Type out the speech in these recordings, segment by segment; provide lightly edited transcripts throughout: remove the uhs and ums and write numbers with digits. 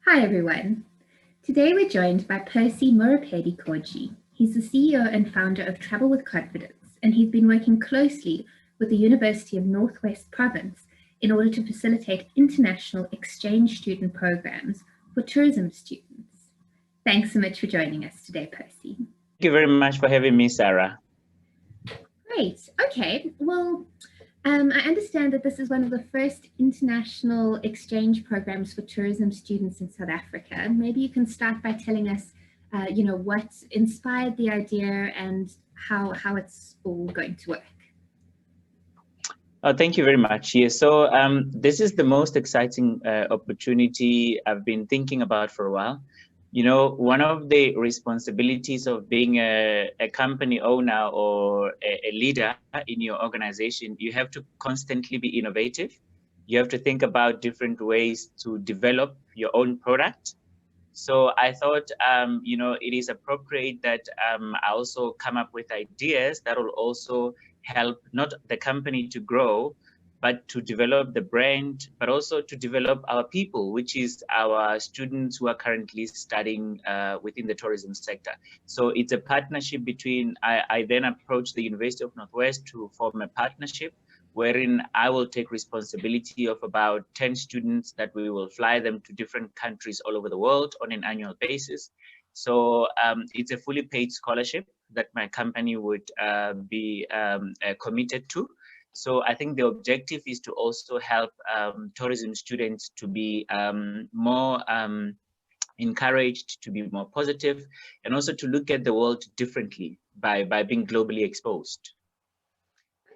Hi everyone. Today we're joined by Percy Morapedi-Koji. He's the CEO and founder of Travel with Confidence, and he's been working closely with the University of Northwest Province in order to facilitate international exchange student programs for tourism students. Thanks so much for joining us today, Percy. Thank you very much for having me, Sarah. Great. Okay. Well, I understand that this is one of the first international exchange programs for tourism students in South Africa. Maybe you can start by telling us, what inspired the idea and how it's all going to work. Thank you very much. Yes, so this is the most exciting opportunity I've been thinking about for a while. You know, one of the responsibilities of being a company owner or a leader in your organization, you have to constantly be innovative. You have to think about different ways to develop your own product. So I thought, it is appropriate that I also come up with ideas that will also help not the company to grow, but to develop the brand, but also to develop our people, which is our students who are currently studying within the tourism sector. So it's a partnership between, I then approached the University of Northwest to form a partnership wherein I will take responsibility of about 10 students that we will fly them to different countries all over the world on an annual basis. So it's a fully paid scholarship that my company would be committed to. So I think the objective is to also help tourism students to be more encouraged, to be more positive, and also to look at the world differently by being globally exposed.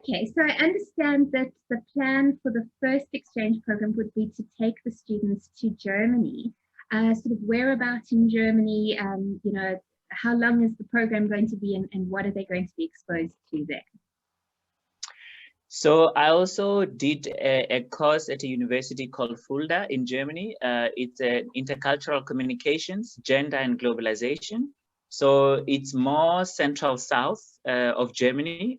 Okay, so I understand that the plan for the first exchange program would be to take the students to Germany. Sort of whereabouts in Germany, how long is the program going to be and what are they going to be exposed to there? So I also did a course at a university called Fulda in Germany. It's intercultural communications, gender and globalization. So it's more central south of Germany.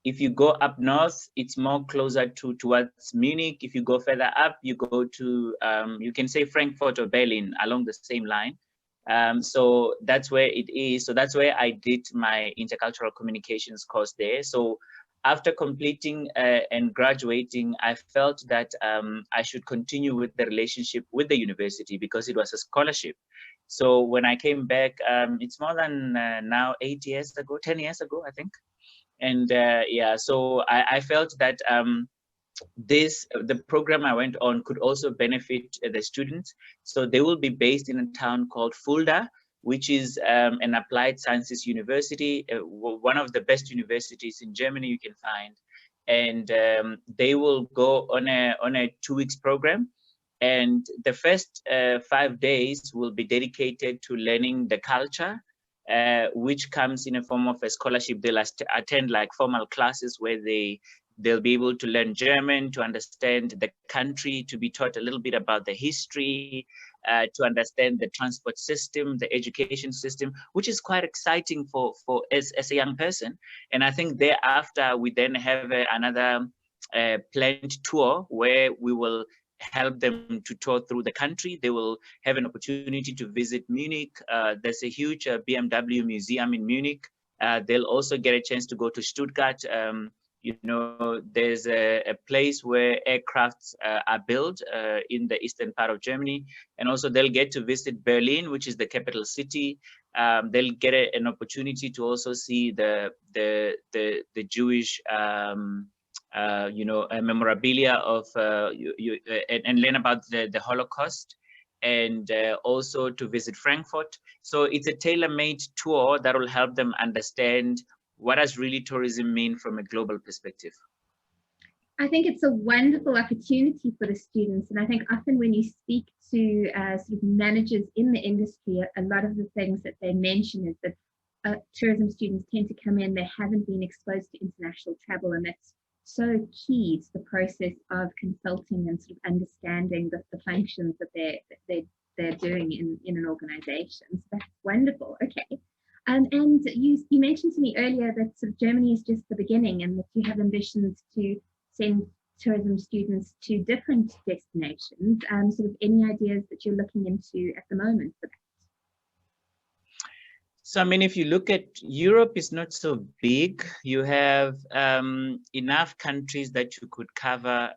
If you go up north, it's more closer towards Munich. If you go further up, you go to, you can say Frankfurt or Berlin along the same line. So that's where it is. So that's where I did my intercultural communications course there. So after completing and graduating, I felt that I should continue with the relationship with the university because it was a scholarship. So when I came back, it's more than now 10 years ago, I think. And so I felt that the program I went on could also benefit the students. So they will be based in a town called Fulda, which is an applied sciences university, one of the best universities in Germany you can find. And they will go on a 2 weeks program. And the first 5 days will be dedicated to learning the culture, which comes in a form of a scholarship. They'll attend like formal classes where they'll be able to learn German, to understand the country, to be taught a little bit about the history, to understand the transport system, the education system, which is quite exciting for as a young person. And I think thereafter, we then have another planned tour where we will help them to tour through the country. They will have an opportunity to visit Munich. There's a huge BMW museum in Munich. They'll also get a chance to go to Stuttgart. There's a place where aircrafts are built in the eastern part of Germany. And also they'll get to visit Berlin, which is the capital city. They'll get an opportunity to also see the Jewish memorabilia of and learn about the Holocaust, and also to visit Frankfurt. So it's a tailor-made tour that will help them understand what does really tourism mean from a global perspective. I think it's a wonderful opportunity for the students. And I think often when you speak to sort of managers in the industry, a lot of the things that they mention is that tourism students tend to come in, they haven't been exposed to international travel, and that's so key to the process of consulting and sort of understanding the functions that they're doing in an organization. So that's wonderful. Okay. And you mentioned to me earlier that sort of Germany is just the beginning and that you have ambitions to send tourism students to different destinations? Sort of any ideas that you're looking into at the moment for that? So, I mean, if you look at Europe, is not so big. You have enough countries that you could cover,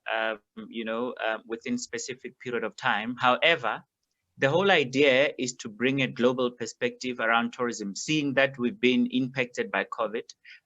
within specific period of time. However, the whole idea is to bring a global perspective around tourism, seeing that we've been impacted by COVID.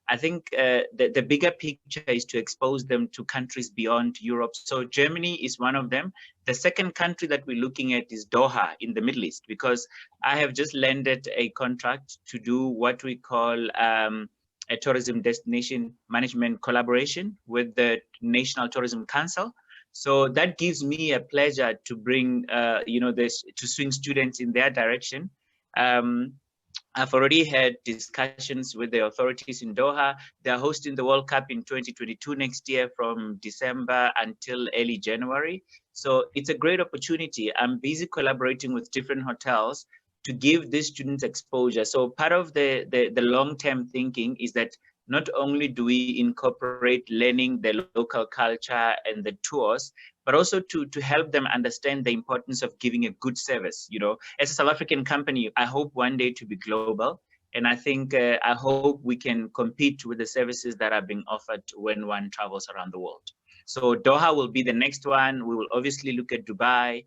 I think the bigger picture is to expose them to countries beyond Europe. So Germany is one of them. The second country that we're looking at is Doha in the Middle East, because I have just landed a contract to do what we call a tourism destination management collaboration with the National Tourism Council. So that gives me a pleasure to bring, to swing students in their direction. I've already had discussions with the authorities in Doha. They're hosting the World Cup in 2022 next year from December until early January. So it's a great opportunity. I'm busy collaborating with different hotels to give these students exposure. So part of the long-term thinking is that not only do we incorporate learning the local culture and the tours, but also to help them understand the importance of giving a good service. You know, as a South African company, I hope one day to be global. And I think, I hope we can compete with the services that are being offered when one travels around the world. So Doha will be the next one. We will obviously look at Dubai.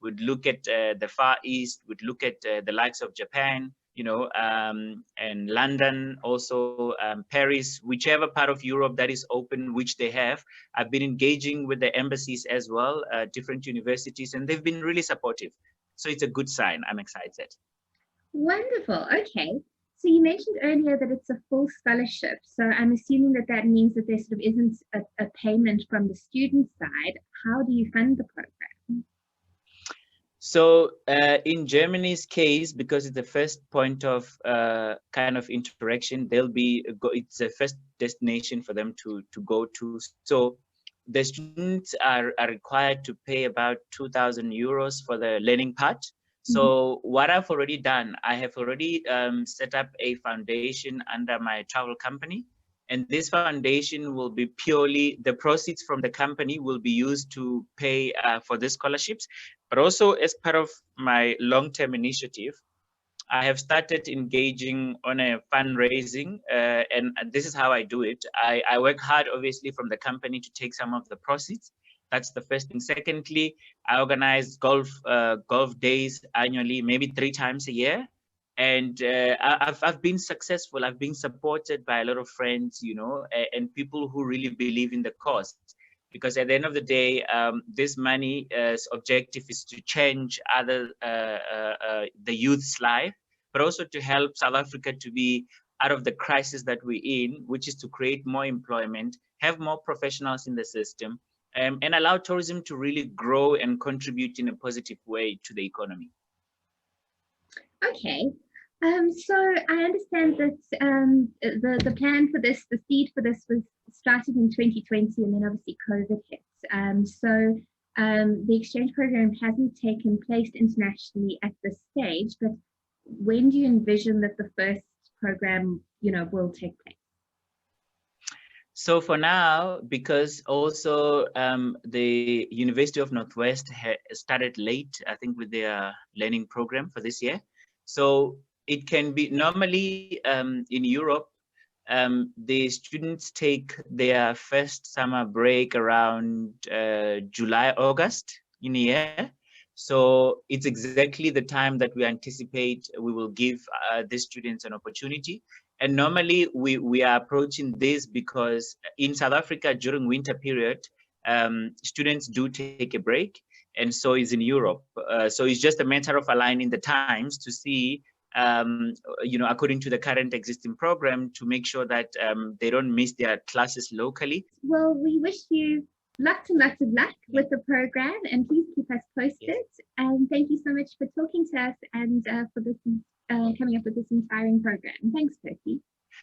We'd look at the Far East. We'd look at the likes of Japan, and London, also Paris, whichever part of Europe that is open, which they have. I've been engaging with the embassies as well, different universities, and they've been really supportive. So it's a good sign. I'm excited. Wonderful. Okay. So you mentioned earlier that it's a full scholarship. So I'm assuming that that means that there sort of isn't a payment from the student side. How do you fund the program? So in Germany's case, because it's the first point of kind of interaction, it's the first destination for them to go to. So the students are required to pay about 2,000 euros for the learning part. So what I've already done, I have already set up a foundation under my travel company. And this foundation will be purely, the proceeds from the company will be used to pay for the scholarships. But also as part of my long-term initiative, I have started engaging on a fundraising, and this is how I do it. I work hard, obviously, from the company to take some of the proceeds. That's the first thing. Secondly, I organize golf days annually, maybe 3 times a year. And I've been successful. I've been supported by a lot of friends, and people who really believe in the cause. Because at the end of the day, this money's objective is to change the youth's life, but also to help South Africa to be out of the crisis that we're in, which is to create more employment, have more professionals in the system, and allow tourism to really grow and contribute in a positive way to the economy. Okay. So I understand that the plan for this, the seed for this was started in 2020, and then obviously COVID hit. So the exchange program hasn't taken place internationally at this stage, but when do you envision that the first program, will take place? So for now, because also the University of Northwest started late, I think, with their learning program for this year. So it can be normally in Europe, the students take their first summer break around July, August in a year. So it's exactly the time that we anticipate we will give the students an opportunity. And normally we are approaching this because in South Africa during winter period, students do take a break. And so is in Europe. So it's just a matter of aligning the times to see, according to the current existing program, to make sure that they don't miss their classes locally. Well, we wish you lots and lots of luck with the program, and please keep us posted. Yes. And thank you so much for talking to us and for this coming up with this inspiring program. Thanks, Percy.